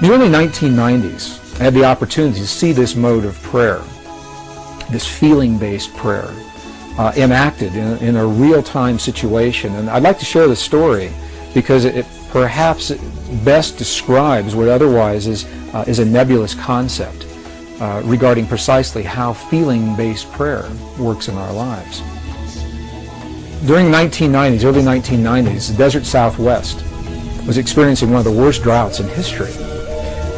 In the early 1990s, I had the opportunity to see this mode of prayer, this feeling-based prayer, enacted in a real-time situation. And I'd like to share the story because it perhaps best describes what otherwise is a nebulous concept regarding precisely how feeling-based prayer works in our lives. During the 1990s, early 1990s, the desert Southwest was experiencing one of the worst droughts in history.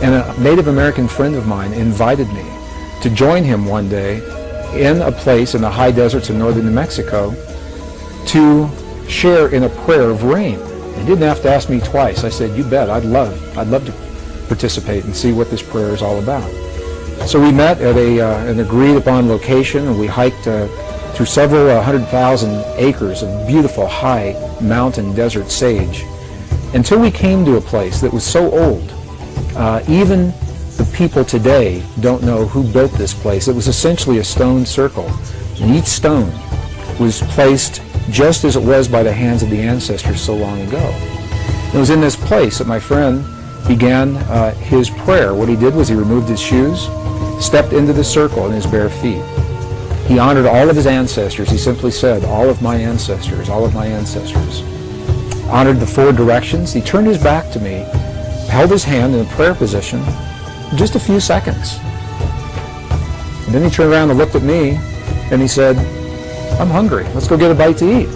And a Native American friend of mine invited me to join him one day in a place in the high deserts of northern New Mexico to share in a prayer of rain. He didn't have to ask me twice. I said, "You bet, I'd love to participate and see what this prayer is all about." So we met at an agreed upon location, and we hiked through several 100,000 acres of beautiful high mountain desert sage until we came to a place that was so old. Even the people today don't know who built this place. It was essentially a stone circle, and each stone was placed just as it was by the hands of the ancestors so long ago. It was in this place that my friend began his prayer. What he did was he removed his shoes, stepped into the circle in his bare feet. He honored all of his ancestors. He simply said, "All of my ancestors, all of my ancestors." Honored the four directions. He turned his back to me, held his hand in a prayer position for just a few seconds. And then he turned around and looked at me and he said, "I'm hungry. Let's go get a bite to eat."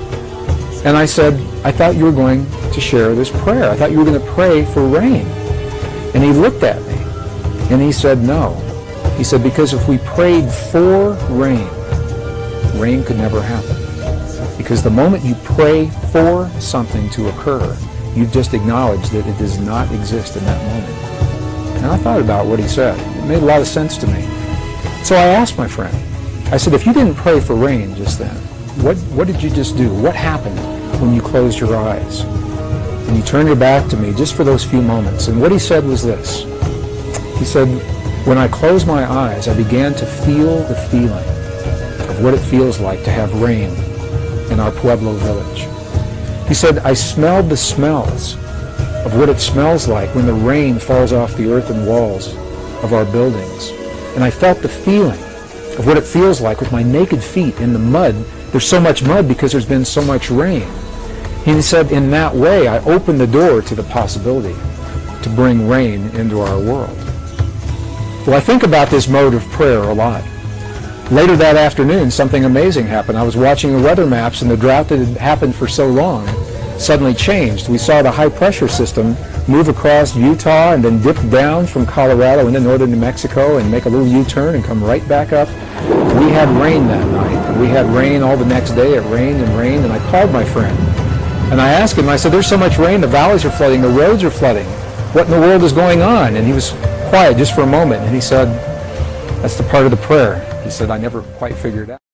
And I said, "I thought you were going to share this prayer. I thought you were going to pray for rain." And he looked at me and he said, "No." He said, "Because if we prayed for rain, rain could never happen. Because the moment you pray for something to occur, you've just acknowledged that it does not exist in that moment." And I thought about what he said. It made a lot of sense to me. So I asked my friend, I said, "If you didn't pray for rain just then, what did you just do? What happened when you closed your eyes?" And he turned your back to me just for those few moments. And what he said was this. He said, "When I closed my eyes, I began to feel the feeling of what it feels like to have rain in our Pueblo village." He said, "I smelled the smells of what it smells like when the rain falls off the earthen walls of our buildings. And I felt the feeling of what it feels like with my naked feet in the mud. There's so much mud because there's been so much rain." He said, "In that way, I opened the door to the possibility to bring rain into our world." Well, I think about this mode of prayer a lot. Later that afternoon, something amazing happened. I was watching the weather maps, and the drought that had happened for so long suddenly changed. We saw the high-pressure system move across Utah and then dip down from Colorado into northern New Mexico and make a little U-turn and come right back up. We had rain that night, and we had rain all the next day. It rained and rained, and I called my friend. And I asked him, I said, "There's so much rain, the valleys are flooding, the roads are flooding. What in the world is going on?" And he was quiet just for a moment, and he said, "That's the part of the prayer." He said, "I never quite figured it out."